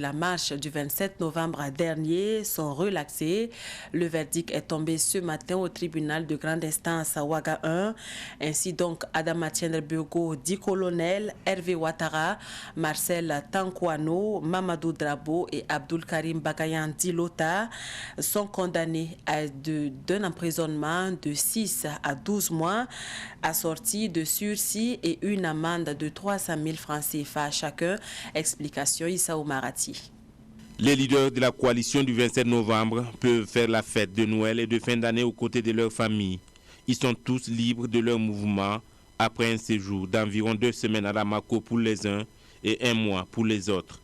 La marche du 27 novembre dernier sont relaxées. Le verdict est tombé ce matin au tribunal de grande instance à Ouaga 1. Ainsi donc, Adama Tiendrebego, dit colonel, Hervé Ouattara, Marcel Tankwano, Mamadou Drabo et Abdul Karim Bagayan dit Lota sont condamnés à d'un emprisonnement de 6 à 12 mois, assorti de sursis et une amende de 300 000 francs CFA chacun. Explication Issa Oumarati. Les leaders de la coalition du 27 novembre peuvent faire la fête de Noël et de fin d'année aux côtés de leurs familles. Ils sont tous libres de leur mouvement après un séjour d'environ 2 semaines à Bamako pour les uns et 1 mois pour les autres.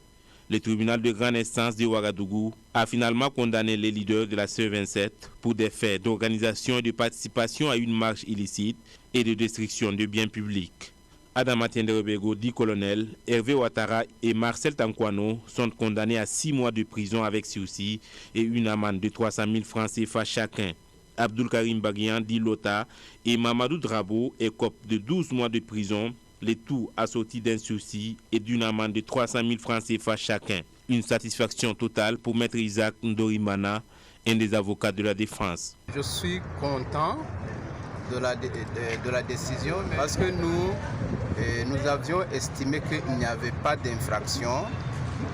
Le tribunal de grande instance de Ouagadougou a finalement condamné les leaders de la CE27 pour des faits d'organisation et de participation à une marche illicite et de destruction de biens publics. Adama Tiendrebego, dit colonel, Hervé Ouattara et Marcel Tankwano sont condamnés à 6 mois de prison avec sursis et une amende de 300 000 francs CFA chacun. Abdul Karim Bagayan, dit Lota, et Mamadou Drabo écopent de 12 mois de prison, le tout assorti d'un sursis et d'une amende de 300 000 francs CFA chacun. Une satisfaction totale pour Maître Isaac Ndorimana, un des avocats de la défense. Je suis content de la décision parce que nous avions estimé qu'il n'y avait pas d'infraction,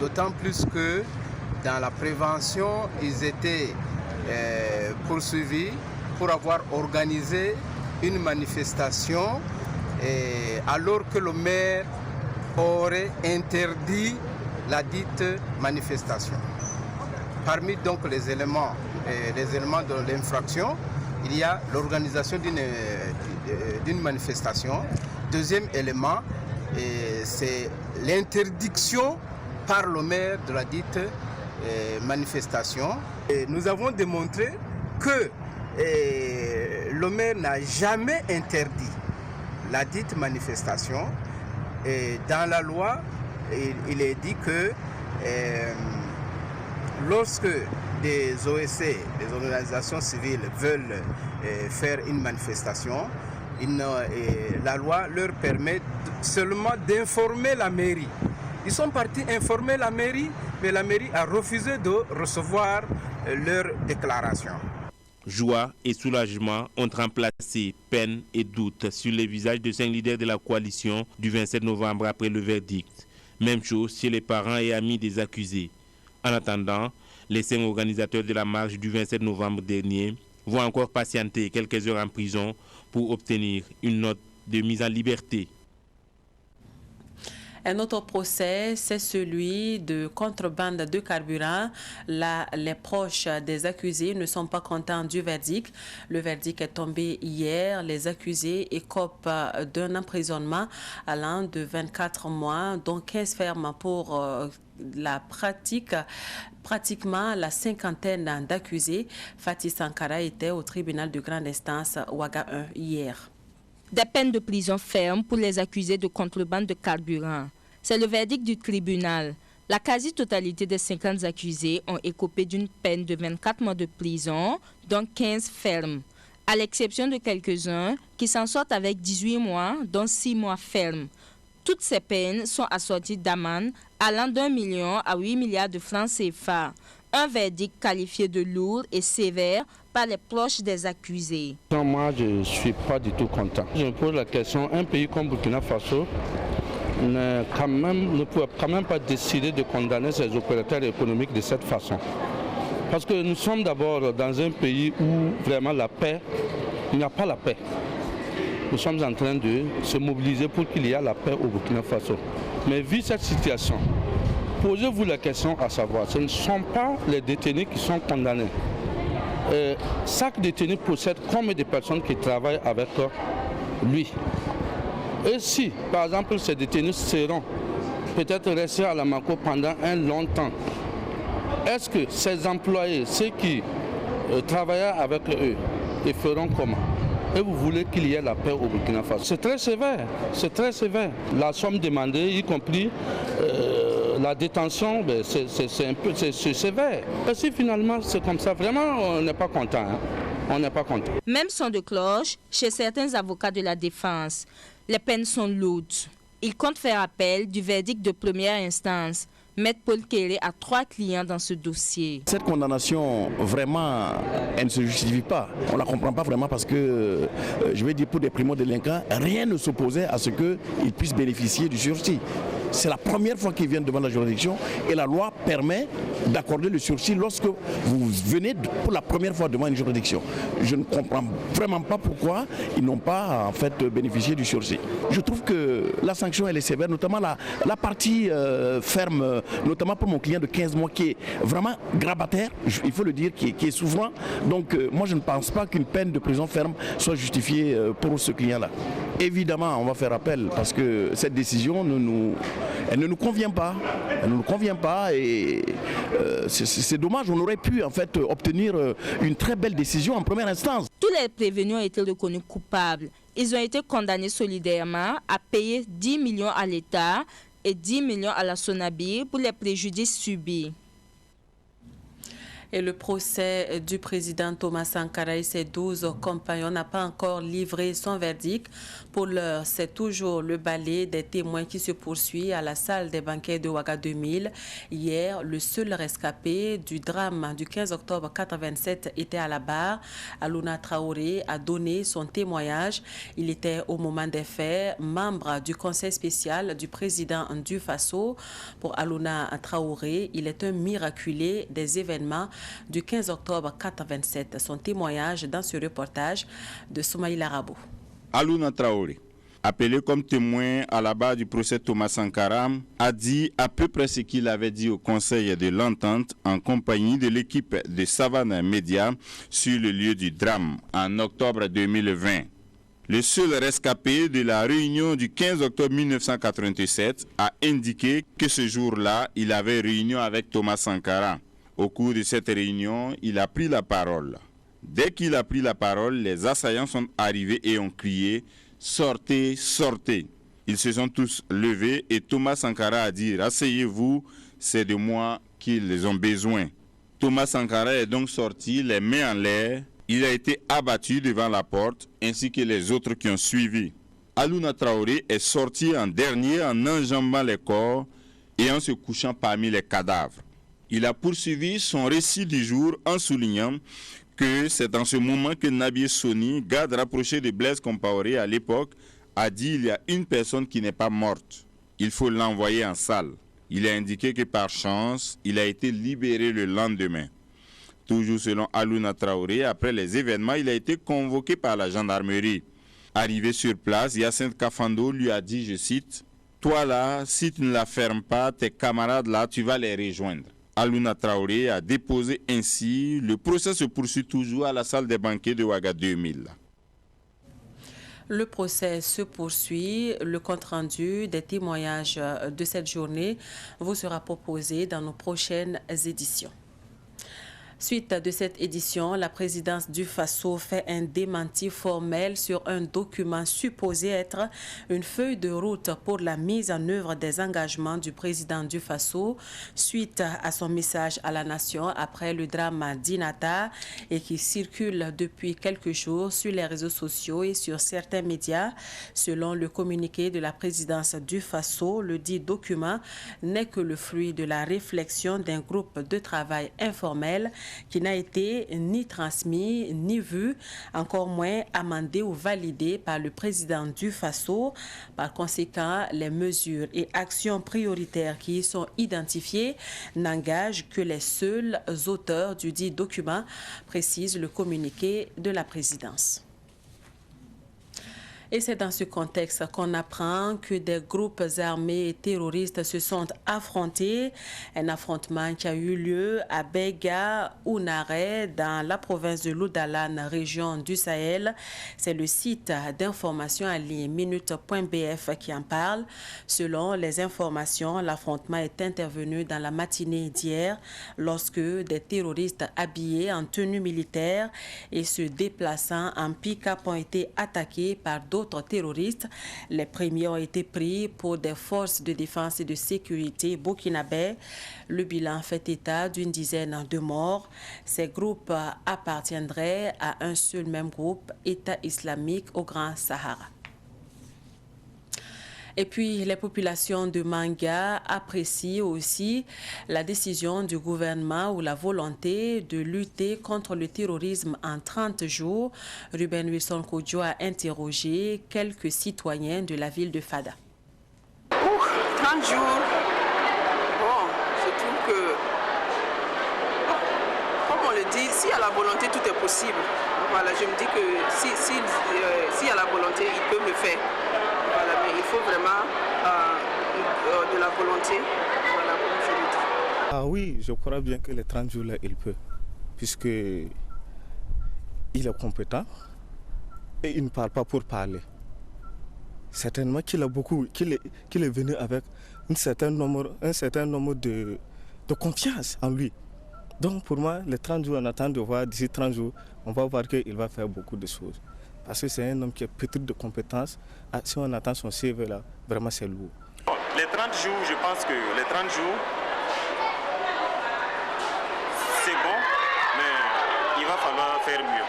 d'autant plus que dans la prévention, ils étaient poursuivis pour avoir organisé une manifestation alors que le maire aurait interdit la dite manifestation. Parmi donc les éléments de l'infraction, il y a l'organisation d'une manifestation. Deuxième élément, c'est l'interdiction par le maire de la dite manifestation. Et nous avons démontré que le maire n'a jamais interdit la dite manifestation. Et dans la loi, il est dit que lorsque des OSC, des organisations civiles, veulent faire une manifestation, la loi leur permet seulement d'informer la mairie. Ils sont partis informer la mairie, mais la mairie a refusé de recevoir leur déclaration. Joie et soulagement ont remplacé peine et doute sur les visages de 5 leaders de la coalition du 27 novembre après le verdict. Même chose chez les parents et amis des accusés. En attendant, les 5 organisateurs de la marche du 27 novembre dernier vont encore patienter quelques heures en prison pour obtenir une note de mise en liberté. Un autre procès, c'est celui de contrebande de carburant. Là, les proches des accusés ne sont pas contents du verdict. Le verdict est tombé hier. Les accusés écopent d'un emprisonnement allant de 24 mois, dont 15 fermes pour la pratiquement la cinquantaine d'accusés. Fatih Sankara était au tribunal de grande instance Ouaga 1 hier. Des peines de prison ferme pour les accusés de contrebande de carburant. C'est le verdict du tribunal. La quasi-totalité des 50 accusés ont écopé d'une peine de 24 mois de prison, dont 15 fermes, à l'exception de quelques-uns qui s'en sortent avec 18 mois, dont 6 mois fermes. Toutes ces peines sont assorties d'amendes allant d'1 million à 8 milliards de francs CFA. Un verdict qualifié de lourd et sévère par les proches des accusés. Moi, je ne suis pas du tout content. Je me pose la question, un pays comme Burkina Faso ne peut quand même pas décider de condamner ses opérateurs économiques de cette façon. Parce que nous sommes d'abord dans un pays où vraiment la paix, il n'y a pas la paix. Nous sommes en train de se mobiliser pour qu'il y ait la paix au Burkina Faso. Mais vu cette situation, posez-vous la question à savoir, ce ne sont pas les détenus qui sont condamnés. Chaque détenu possède combien de personnes qui travaillent avec lui. Et si, par exemple, ces détenus seront peut-être restés à la Bamako pendant un long temps, est-ce que ces employés, ceux qui travaillent avec eux, ils feront comment? Et vous voulez qu'il y ait la paix au Burkina Faso? C'est très sévère, c'est très sévère. La somme demandée, y compris la détention, c'est un peu sévère. Et si finalement c'est comme ça, vraiment on n'est pas content. Hein? On n'est pas content. Même son de cloche chez certains avocats de la défense. Les peines sont lourdes. Ils comptent faire appel du verdict de première instance. Maître Paul Kéré a 3 clients dans ce dossier. Cette condamnation, vraiment, elle ne se justifie pas. On ne la comprend pas vraiment parce que, je vais dire, pour des primo-délinquants, rien ne s'opposait à ce qu'ils puissent bénéficier du sursis. C'est la première fois qu'ils viennent devant la juridiction et la loi permet d'accorder le sursis lorsque vous venez pour la première fois devant une juridiction. Je ne comprends vraiment pas pourquoi ils n'ont pas en fait bénéficié du sursis. Je trouve que la sanction elle est sévère, notamment la partie ferme, notamment pour mon client de 15 mois qui est vraiment grabataire, il faut le dire, qui est souffrant. Donc moi je ne pense pas qu'une peine de prison ferme soit justifiée pour ce client-là. Évidemment, on va faire appel parce que cette décision elle ne nous convient pas. Elle ne nous convient pas et c'est dommage. On aurait pu en fait obtenir une très belle décision en première instance. Tous les prévenus ont été reconnus coupables. Ils ont été condamnés solidairement à payer 10 millions à l'État et 10 millions à la Sonabi pour les préjudices subis. Et le procès du président Thomas Sankara et ses 12 compagnons n'a pas encore livré son verdict. Pour l'heure, c'est toujours le balai des témoins qui se poursuit à la salle des banquets de Ouaga 2000. Hier, le seul rescapé du drame du 15 octobre 1987 était à la barre. Alouna Traoré a donné son témoignage. Il était au moment des faits membre du conseil spécial du président du Faso. Pour Alouna Traoré, il est un miraculé des événements du 15 octobre 1987. Son témoignage dans ce reportage de Soumaïla Rabo. Alouna Traoré, appelé comme témoin à la barre du procès Thomas Sankara, a dit à peu près ce qu'il avait dit au Conseil de l'Entente en compagnie de l'équipe de Savannah Media sur le lieu du drame en octobre 2020. Le seul rescapé de la réunion du 15 octobre 1987 a indiqué que ce jour-là, il avait réunion avec Thomas Sankara. Au cours de cette réunion, il a pris la parole. Dès qu'il a pris la parole, les assaillants sont arrivés et ont crié « Sortez, sortez !» Ils se sont tous levés et Thomas Sankara a dit « Asseyez-vous, c'est de moi qu'ils ont besoin ». Thomas Sankara est donc sorti, les mains en l'air. Il a été abattu devant la porte, ainsi que les autres qui ont suivi. Alouna Traoré est sorti en dernier en enjambant les corps et en se couchant parmi les cadavres. Il a poursuivi son récit du jour en soulignant que c'est dans ce moment que Nabié Soni, garde rapproché de Blaise Compaoré à l'époque, a dit il y a une personne qui n'est pas morte. Il faut l'envoyer en salle. Il a indiqué que par chance, il a été libéré le lendemain. Toujours selon Alouna Traoré, après les événements, il a été convoqué par la gendarmerie. Arrivé sur place, Yacinthe Kafando lui a dit, je cite, « Toi là, si tu ne la fermes pas, tes camarades là, tu vas les rejoindre. » Alouna Traoré a déposé ainsi. Le procès se poursuit toujours à la salle des banquets de Ouaga 2000. Le procès se poursuit. Le compte-rendu des témoignages de cette journée vous sera proposé dans nos prochaines éditions. Suite de cette édition, la présidence du Faso fait un démenti formel sur un document supposé être une feuille de route pour la mise en œuvre des engagements du président du Faso suite à son message à la nation après le drame d'Inata et qui circule depuis quelques jours sur les réseaux sociaux et sur certains médias. Selon le communiqué de la présidence du Faso, le dit document n'est que le fruit de la réflexion d'un groupe de travail informel qui n'a été ni transmis, ni vu, encore moins amendé ou validé par le président du Faso. Par conséquent, les mesures et actions prioritaires qui y sont identifiées n'engagent que les seuls auteurs du dit document, précise le communiqué de la présidence. Et c'est dans ce contexte qu'on apprend que des groupes armés et terroristes se sont affrontés. Un affrontement qui a eu lieu à Bega, Ounaré, dans la province de Loudalan, région du Sahel. C'est le site d'information en ligne minute.bf qui en parle. Selon les informations, l'affrontement est intervenu dans la matinée d'hier lorsque des terroristes habillés en tenue militaire et se déplaçant en pick-up ont été attaqués par d'autres terroristes. Les premiers ont été pris pour des forces de défense et de sécurité burkinabais. Le bilan fait état d'une dizaine de morts. Ces groupes appartiendraient à un seul même groupe, État islamique au Grand Sahara. Et puis, les populations de Manga apprécient aussi la décision du gouvernement ou la volonté de lutter contre le terrorisme en 30 jours. Ruben Wilson Kodjo a interrogé quelques citoyens de la ville de Fada. 30 jours, bon, je trouve que, comme on le dit, s'il y a la volonté, tout est possible. Voilà, je me dis que s'il y a la volonté, ils peuvent le faire. Voilà, mais il faut vraiment de la volonté, voilà, comme je le dis. Ah oui, je crois bien que les 30 jours là, il peut, puisque il est compétent et il ne parle pas pour parler. Certainement qu'il est venu avec un certain nombre de confiance en lui. Donc pour moi, les 30 jours, on attend de voir d'ici 30 jours, on va voir qu'il va faire beaucoup de choses. Parce que c'est un homme qui est pétri de compétences. Si on attend son CV là, vraiment c'est lourd. Les 30 jours, je pense que les 30 jours, c'est bon, mais il va falloir faire mieux.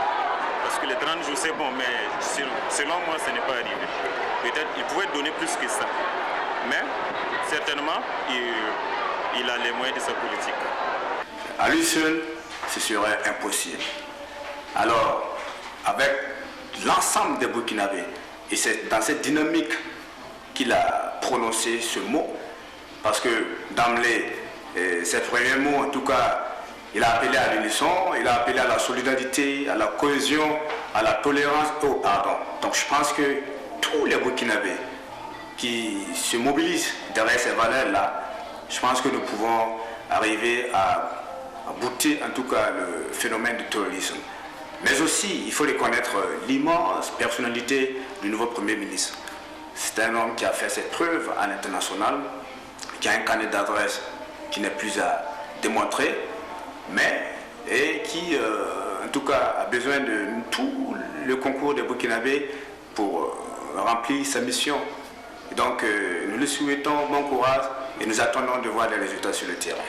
Parce que les 30 jours, c'est bon, mais selon moi, ce n'est pas arrivé. Peut-être qu'il pouvait donner plus que ça. Mais certainement, il a les moyens de sa politique. À lui seul, ce serait impossible. Alors, avec l'ensemble des Burkinabés, et c'est dans cette dynamique qu'il a prononcé ce mot, parce que d'emblée, ses premiers mots, en tout cas, il a appelé à l'unisson, il a appelé à la solidarité, à la cohésion, à la tolérance, au pardon. Donc je pense que tous les Burkinabés qui se mobilisent derrière ces valeurs-là, je pense que nous pouvons arriver à bouter en tout cas le phénomène du terrorisme. Mais aussi, il faut reconnaître l'immense personnalité du nouveau Premier ministre. C'est un homme qui a fait ses preuves à l'international, qui a un carnet d'adresse qui n'est plus à démontrer, et qui, en tout cas, a besoin de tout le concours des Burkinabés pour remplir sa mission. Et donc, nous lui souhaitons bon courage et nous attendons de voir les résultats sur le terrain.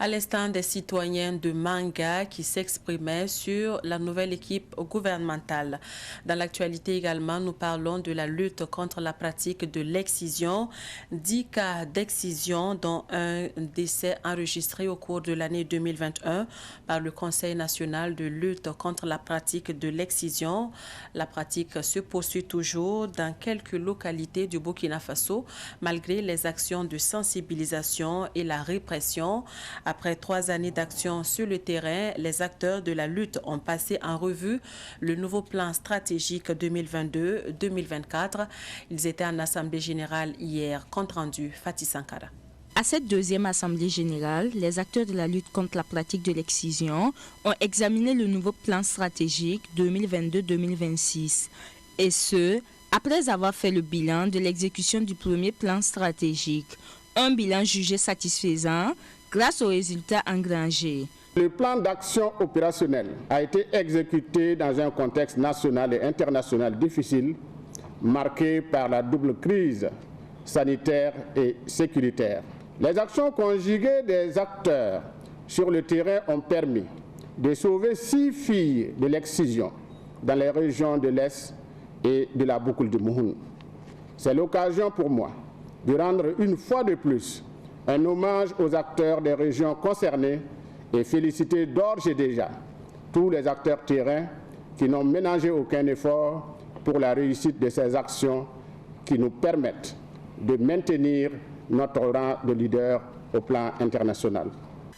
À l'instant des citoyens de Manga qui s'exprimaient sur la nouvelle équipe gouvernementale. Dans l'actualité également, nous parlons de la lutte contre la pratique de l'excision. 10 cas d'excision, dont un décès enregistré au cours de l'année 2021 par le Conseil national de lutte contre la pratique de l'excision. La pratique se poursuit toujours dans quelques localités du Burkina Faso, malgré les actions de sensibilisation et la répression. Après 3 années d'action sur le terrain, les acteurs de la lutte ont passé en revue le nouveau plan stratégique 2022-2024. Ils étaient en assemblée générale hier. Compte rendu, Fatih Sankara. À cette deuxième assemblée générale, les acteurs de la lutte contre la pratique de l'excision ont examiné le nouveau plan stratégique 2022-2026. Et ce, après avoir fait le bilan de l'exécution du premier plan stratégique. Un bilan jugé satisfaisant grâce aux résultats engrangés. Le plan d'action opérationnel a été exécuté dans un contexte national et international difficile, marqué par la double crise sanitaire et sécuritaire. Les actions conjuguées des acteurs sur le terrain ont permis de sauver 6 filles de l'excision dans les régions de l'Est et de la boucle de Mouhoun. C'est l'occasion pour moi de rendre une fois de plus un hommage aux acteurs des régions concernées et féliciter d'ores et déjà tous les acteurs terrains qui n'ont ménagé aucun effort pour la réussite de ces actions qui nous permettent de maintenir notre rang de leader au plan international.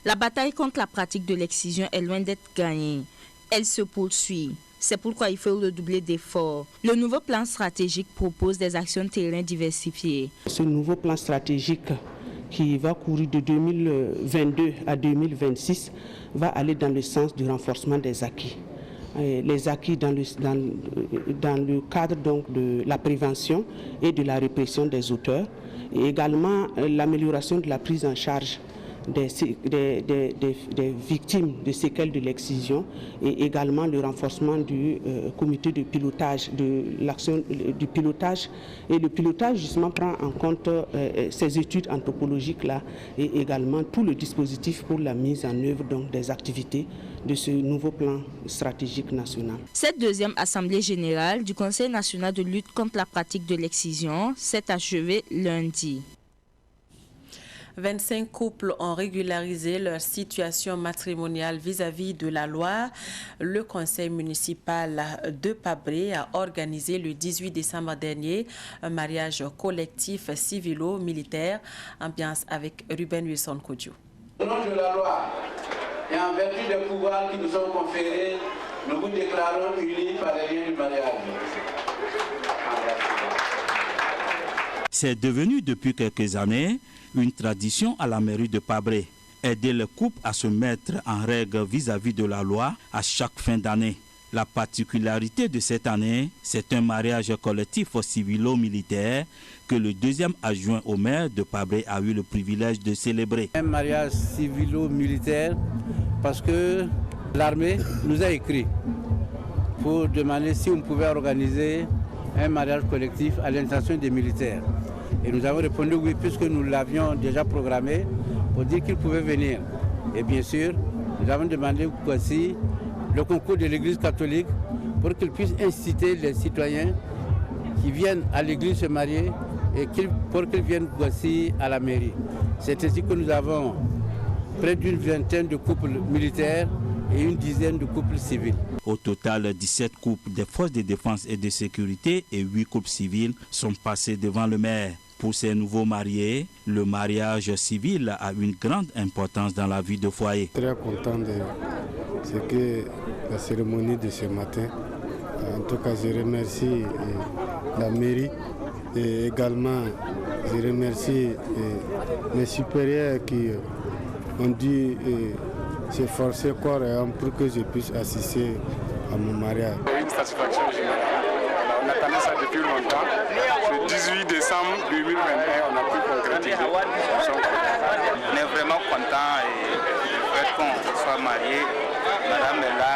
La bataille contre la pratique de l'excision est loin d'être gagnée. Elle se poursuit. C'est pourquoi il faut redoubler d'efforts. Le nouveau plan stratégique propose des actions de terrain diversifiées. Ce nouveau plan stratégique qui va courir de 2022 à 2026 va aller dans le sens du renforcement des acquis. Les acquis dans le cadre donc de la prévention et de la répression des auteurs, et également l'amélioration de la prise en charge des victimes de séquelles de l'excision et également le renforcement du comité de pilotage, de l'action du pilotage. Et le pilotage justement prend en compte ces études anthropologiques là et également tout le dispositif pour la mise en œuvre donc, des activités de ce nouveau plan stratégique national. Cette deuxième assemblée générale du Conseil national de lutte contre la pratique de l'excision s'est achevée lundi. 25 couples ont régularisé leur situation matrimoniale vis-à-vis de la loi. Le conseil municipal de Pabré a organisé le 18 décembre dernier un mariage collectif civilo-militaire. Ambiance avec Ruben Wilson Kodjo. Au nom de la loi et en vertu des pouvoirs qui nous sont conférés, nous vous déclarons unis par les liens du mariage. C'est devenu depuis quelques années une tradition à la mairie de Pabré. Aider les couples à se mettre en règle vis-à-vis de la loi à chaque fin d'année. La particularité de cette année, c'est un mariage collectif civilo-militaire que le deuxième adjoint au maire de Pabré a eu le privilège de célébrer. Un mariage civilo-militaire parce que l'armée nous a écrit pour demander si on pouvait organiser un mariage collectif à l'intention des militaires. Et nous avons répondu oui, puisque nous l'avions déjà programmé pour dire qu'ils pouvaient venir. Et bien sûr, nous avons demandé aussi le concours de l'Église catholique pour qu'ils puissent inciter les citoyens qui viennent à l'Église se marier et pour qu'ils viennent aussi à la mairie. C'est ainsi que nous avons près d'une vingtaine de couples militaires et une dizaine de couples civils. Au total, 17 couples des forces de défense et de sécurité et 8 couples civils sont passés devant le maire. Pour ces nouveaux mariés, le mariage civil a une grande importance dans la vie de foyer. Très content de ce que la cérémonie de ce matin. En tout cas, je remercie la mairie et également je remercie mes supérieurs qui ont dû s'efforcer corps et âme pour que je puisse assister à mon mariage. Une satisfaction générale. On attendait ça depuis longtemps. Le 18 décembre 2021, on a pu concrétiser. On est vraiment content du fait qu'on soit marié. Madame est là.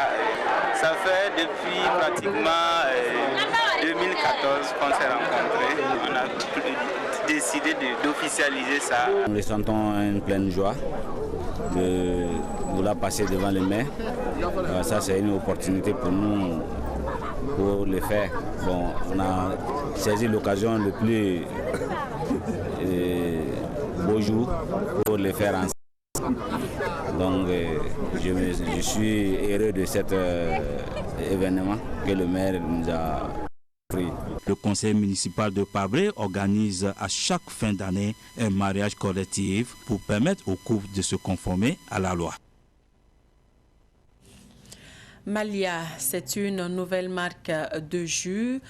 Ça fait depuis pratiquement 2014 qu'on s'est rencontrés. On a décidé d'officialiser ça. Nous ressentons une pleine joie de vouloir passer devant le maire. Ça, c'est une opportunité pour nous pour le faire. Bon, on a saisi l'occasion le plus beau jour pour le faire ensemble. Donc, je suis heureux de cet événement que le maire nous a pris. Le conseil municipal de Pabré organise à chaque fin d'année un mariage collectif pour permettre aux couples de se conformer à la loi. Malia, c'est une nouvelle marque de jus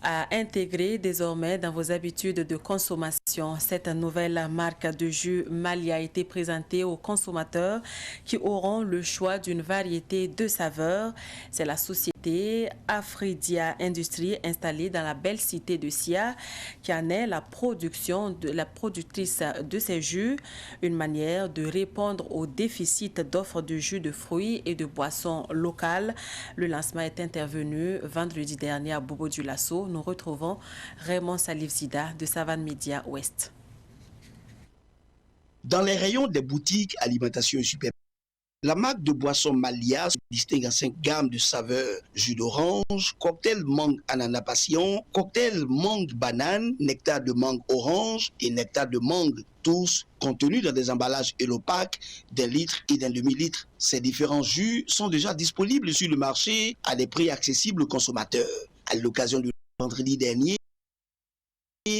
à intégrer désormais dans vos habitudes de consommation. Cette nouvelle marque de jus Malia a été présentée aux consommateurs qui auront le choix d'une variété de saveurs. C'est la société Afridia Industrie installée dans la belle cité de Sia qui en est la productrice de ces jus, une manière de répondre au déficit d'offres de jus de fruits et de boissons locales. Le lancement est intervenu vendredi dernier à Bobo-Dioulasso. Nous retrouvons Raymond Salif-Zida de Savane Média Ouest. Dans les rayons des boutiques alimentation et supermarchés, la marque de boisson Malia se distingue en 5 gammes de saveurs: jus d'orange, cocktail mangue ananas passion, cocktail mangue banane, nectar de mangue orange et nectar de mangue, tous contenus dans des emballages Elopac d'1 litre et d'1 demi-litre. Ces différents jus sont déjà disponibles sur le marché à des prix accessibles aux consommateurs. À l'occasion du vendredi dernier,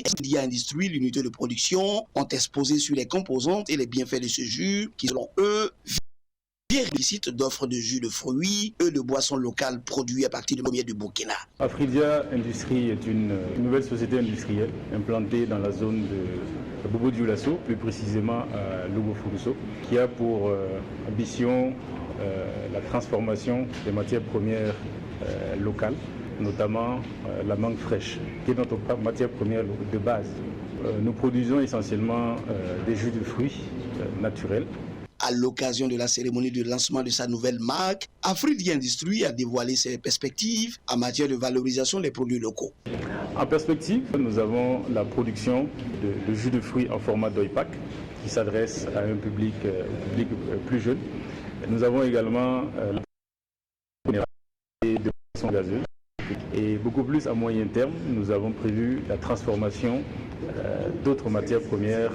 Afridia Industrie, l'unité de production, ont exposé sur les composantes et les bienfaits de ce jus qui, selon eux, déficit d'offres de jus de fruits et de boissons locales produits à partir de pommiers du Burkina. Afridia Industrie est une nouvelle société industrielle implantée dans la zone de Bobo-Dioulasso, plus précisément à Logo-Furuso, qui a pour ambition la transformation des matières premières locales, notamment la mangue fraîche, qui est notre matière première de base. nous produisons essentiellement des jus de fruits naturels. À l'occasion de la cérémonie de lancement de sa nouvelle marque, Afridi Industrie a dévoilé ses perspectives en matière de valorisation des produits locaux. En perspective, nous avons la production de jus de fruits en format doy-pack qui s'adresse à un public plus jeune. Nous avons également la de boissons gazeuses. Et beaucoup plus à moyen terme, nous avons prévu la transformation d'autres matières premières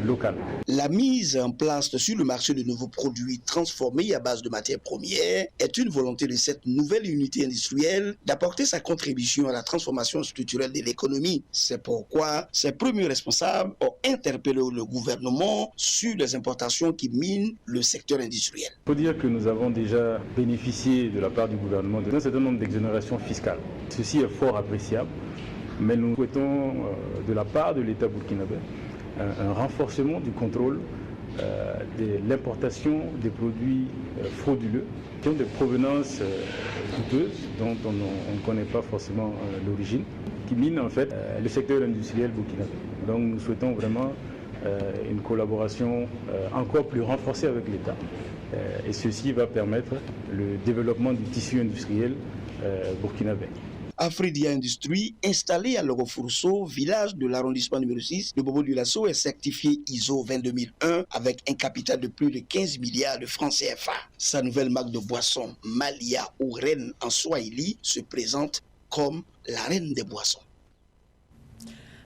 locales. La mise en place sur le marché de nouveaux produits transformés à base de matières premières est une volonté de cette nouvelle unité industrielle d'apporter sa contribution à la transformation structurelle de l'économie. C'est pourquoi ses premiers responsables ont interpellé le gouvernement sur les importations qui minent le secteur industriel. Il faut dire que nous avons déjà bénéficié de la part du gouvernement d'un certain nombre d'exonérations fiscales. Ceci est fort appréciable. Mais nous souhaitons de la part de l'État burkinabé un renforcement du contrôle de l'importation des produits frauduleux qui ont des provenances douteuses dont on ne connaît pas forcément l'origine, qui minent en fait le secteur industriel burkinabé. Donc nous souhaitons vraiment une collaboration encore plus renforcée avec l'État et ceci va permettre le développement du tissu industriel burkinabé. Afridi Industrie, installé à Lorofourso, village de l'arrondissement numéro 6 de Bobo-Dioulasso, est certifié ISO 22001 avec un capital de plus de 15 milliards de francs CFA. Sa nouvelle marque de boisson, Malia ou Reine en Swahili, se présente comme la reine des boissons.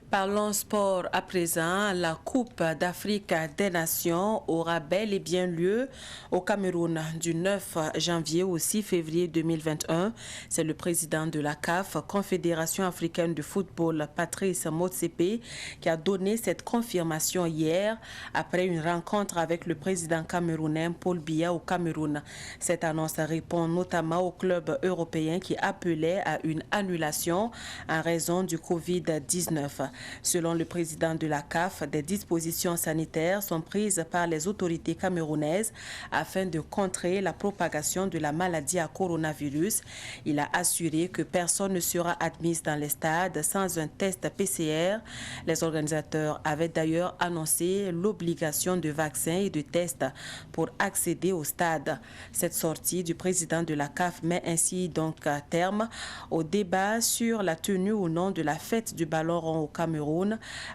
Parlons sport à présent. La Coupe d'Afrique des Nations aura bel et bien lieu au Cameroun du 9 janvier au 6 février 2021. C'est le président de la CAF, Confédération africaine de football, Patrice Motsepe, qui a donné cette confirmation hier après une rencontre avec le président camerounais Paul Biya au Cameroun. Cette annonce répond notamment aux clubs européens qui appelaient à une annulation en raison du Covid-19. Selon le président de la CAF, des dispositions sanitaires sont prises par les autorités camerounaises afin de contrer la propagation de la maladie à coronavirus. Il a assuré que personne ne sera admis dans les stades sans un test PCR. Les organisateurs avaient d'ailleurs annoncé l'obligation de vaccins et de tests pour accéder au stade. Cette sortie du président de la CAF met ainsi donc terme au débat sur la tenue ou non de la fête du ballon rond au Cameroun.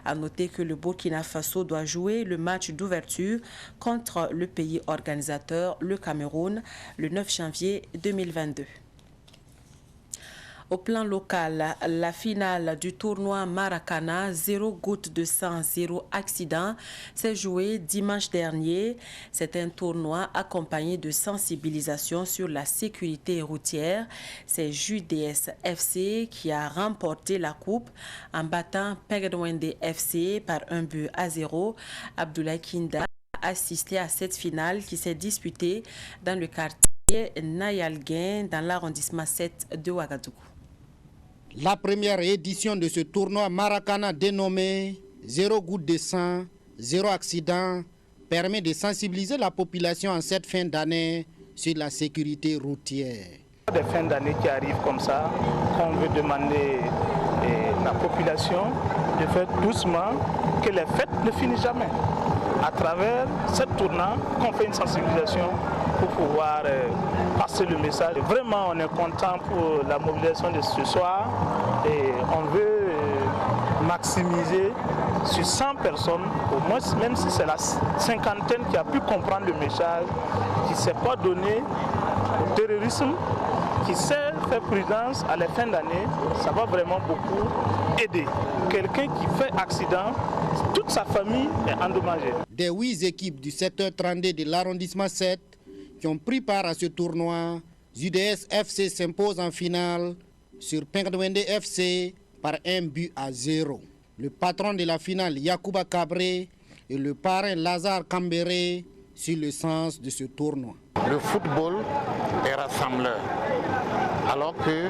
À noter que le Burkina Faso doit jouer le match d'ouverture contre le pays organisateur, le Cameroun, le 9 janvier 2022. Au plan local, la finale du tournoi Maracana, 0 goutte de sang, 0 accident, s'est jouée dimanche dernier. C'est un tournoi accompagné de sensibilisation sur la sécurité routière. C'est JUDS FC qui a remporté la coupe en battant Pegdwende FC par 1-0. Abdoulaye Kinda a assisté à cette finale qui s'est disputée dans le quartier Nayalguin dans l'arrondissement 7 de Ouagadougou. La première édition de ce tournoi Maracana dénommé 0 goutte de sang, 0 accident permet de sensibiliser la population en cette fin d'année sur la sécurité routière. Des fins d'année qui arrivent comme ça, on veut demander à la population de faire doucement, que les fêtes ne finissent jamais. À travers ce tournoi, on fait une sensibilisation pour pouvoir passer le message. Vraiment, on est content pour la mobilisation de ce soir et on veut maximiser sur 100 personnes, au moins, même si c'est la cinquantaine qui a pu comprendre le message, qui ne s'est pas donné au terrorisme, qui sait faire prudence à la fin d'année, ça va vraiment beaucoup aider. Quelqu'un qui fait accident, toute sa famille est endommagée. Des 8 équipes du secteur 32 de l'arrondissement 7 qui ont pris part à ce tournoi, JUDS FC s'impose en finale sur Pengdwende FC par 1-0. Le patron de la finale, Yacouba Cabré, et le parrain Lazare Cambéré sur le sens de ce tournoi. Le football est rassembleur, alors que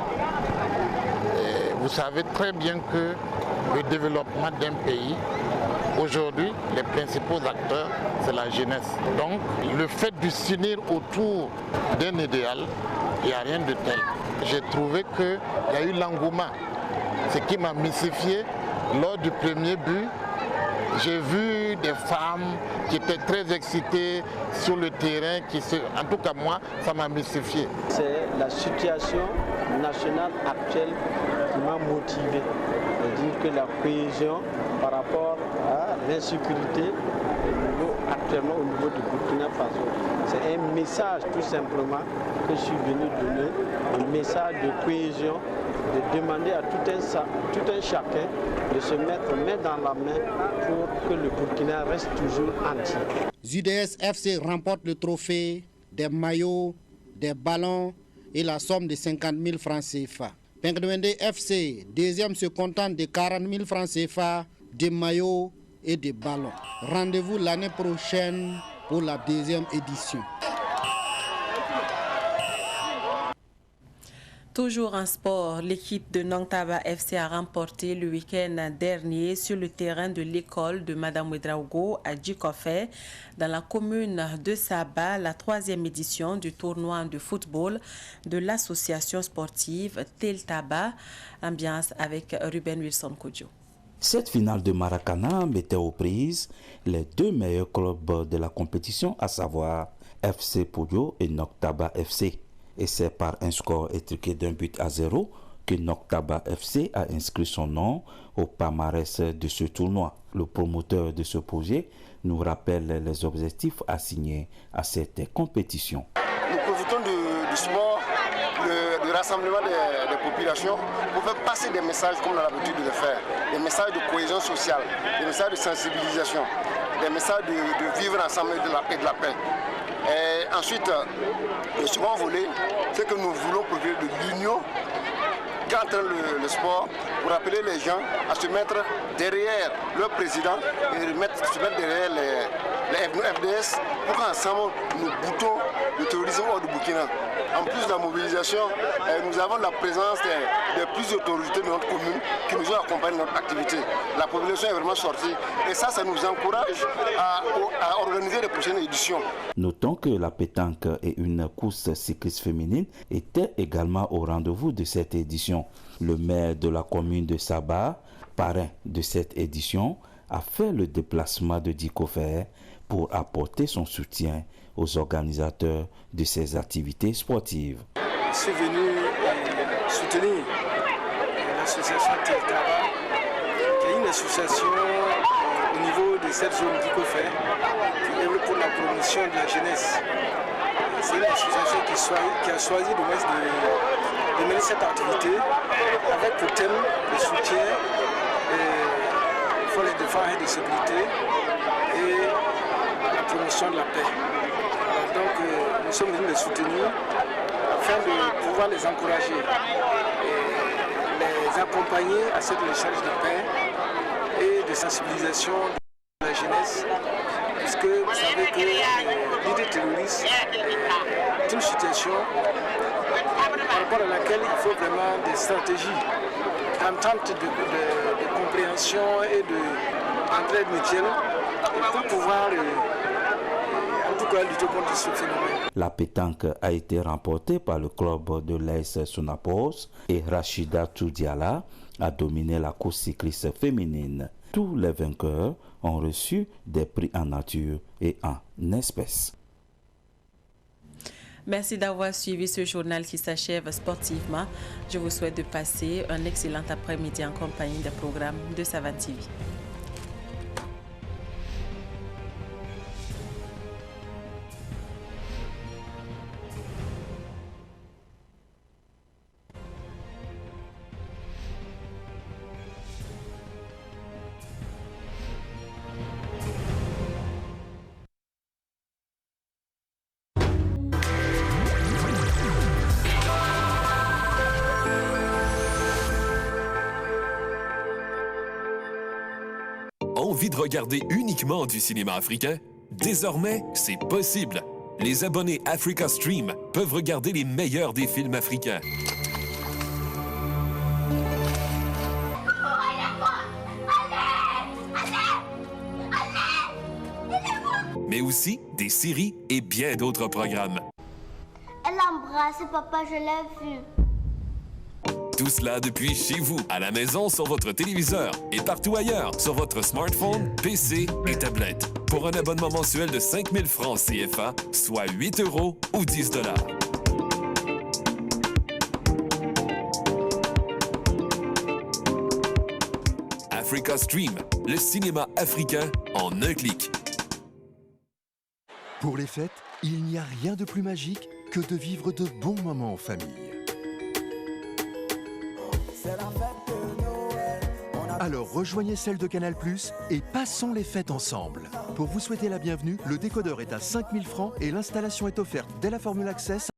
vous savez très bien que le développement d'un pays, aujourd'hui, les principaux acteurs, c'est la jeunesse. Donc, le fait de s'unir autour d'un idéal, il n'y a rien de tel. J'ai trouvé qu'il y a eu l'engouement, ce qui m'a mystifié lors du premier but J'ai vu des femmes qui étaient très excitées sur le terrain, en tout cas moi, ça m'a mystifié. C'est la situation nationale actuelle qui m'a motivé. C'est-à-dire que la cohésion par rapport à l'insécurité actuellement au niveau du Burkina Faso. C'est un message tout simplement que je suis venu donner, un message de cohésion, de demander à tout un chacun de se mettre main dans la main pour que le Burkina reste toujours entier. UDS FC remporte le trophée, des maillots, des ballons et la somme de 50 000 francs CFA. Pengdwende FC, deuxième, se contente de 40 000 francs CFA, des maillots et des ballons. Rendez-vous l'année prochaine pour la deuxième édition. Toujours en sport, l'équipe de Nong Taba FC a remporté le week-end dernier sur le terrain de l'école de Madame Ouedraogo à Djikofé, dans la commune de Saba, la 3e édition du tournoi de football de l'association sportive Tel Taba. Ambiance avec Ruben Wilson Kodjo. Cette finale de Maracana mettait aux prises les deux meilleurs clubs de la compétition, à savoir FC Podio et Noctaba FC. Et c'est par un score étriqué d'1-0 que Noctaba FC a inscrit son nom au palmarès de ce tournoi. Le promoteur de ce projet nous rappelle les objectifs assignés à cette compétition. Nous profitons du sport, du rassemblement des populations pour faire passer des messages comme on a l'habitude de le faire. Des messages de cohésion sociale, des messages de sensibilisation, des messages de vivre ensemble et de la paix. Et ensuite, le second volet, c'est que nous voulons procurer de l'union quand le sport pour appeler les gens à se mettre derrière leur président et se mettre derrière les FDS pour qu'ensemble nous boutons le terrorisme hors du Burkina. En plus de la mobilisation, nous avons la présence de plusieurs autorités de notre commune qui nous ont accompagné dans notre activité. La population est vraiment sortie et ça nous encourage à organiser les prochaines éditions. Notons que la pétanque et une course cycliste féminine étaient également au rendez-vous de cette édition. Le maire de la commune de Saba, parrain de cette édition, a fait le déplacement de Djikofé pour apporter son soutien aux organisateurs de ces activités sportives. Je suis venu soutenir l'association Tel Taba, qui est une association au niveau de cette zone Djikofé qui œuvre pour la promotion de la jeunesse. C'est une association qui a choisi de mener cette activité avec pour thème le soutien pour les défense et de sécurité et la promotion de la paix. Alors donc nous sommes venus les soutenir afin de pouvoir les encourager et les accompagner à cette recherche de paix et de sensibilisation de la jeunesse, puisque vous savez que l'idée terroriste est une situation par rapport à laquelle il faut vraiment des stratégies d'entente, de compréhension et d'entraide mutuelle pour pouvoir en tout cas lutter contre ce phénomène. La pétanque a été remportée par le club de l'AS Sonapos et Rachida Toudiala a dominé la course cycliste féminine. Tous les vainqueurs ont reçu des prix en nature et en espèces. Merci d'avoir suivi ce journal qui s'achève sportivement. Je vous souhaite de passer un excellent après-midi en compagnie des programmes de Savan TV. Envie de regarder uniquement du cinéma africain? Désormais, c'est possible. Les abonnés Africa Stream peuvent regarder les meilleurs des films africains. Mais aussi des séries et bien d'autres programmes. Elle a embrassé papa, je l'ai vu. Tout cela depuis chez vous, à la maison, sur votre téléviseur et partout ailleurs, sur votre smartphone, PC et tablette. Pour un abonnement mensuel de 5 000 francs CFA, soit 8 € ou 10 $. Africa Stream, le cinéma africain en un clic. Pour les fêtes, il n'y a rien de plus magique que de vivre de bons moments en famille. Alors rejoignez celle de Canal+ et passons les fêtes ensemble. Pour vous souhaiter la bienvenue, le décodeur est à 5 000 francs et l'installation est offerte dès la formule Access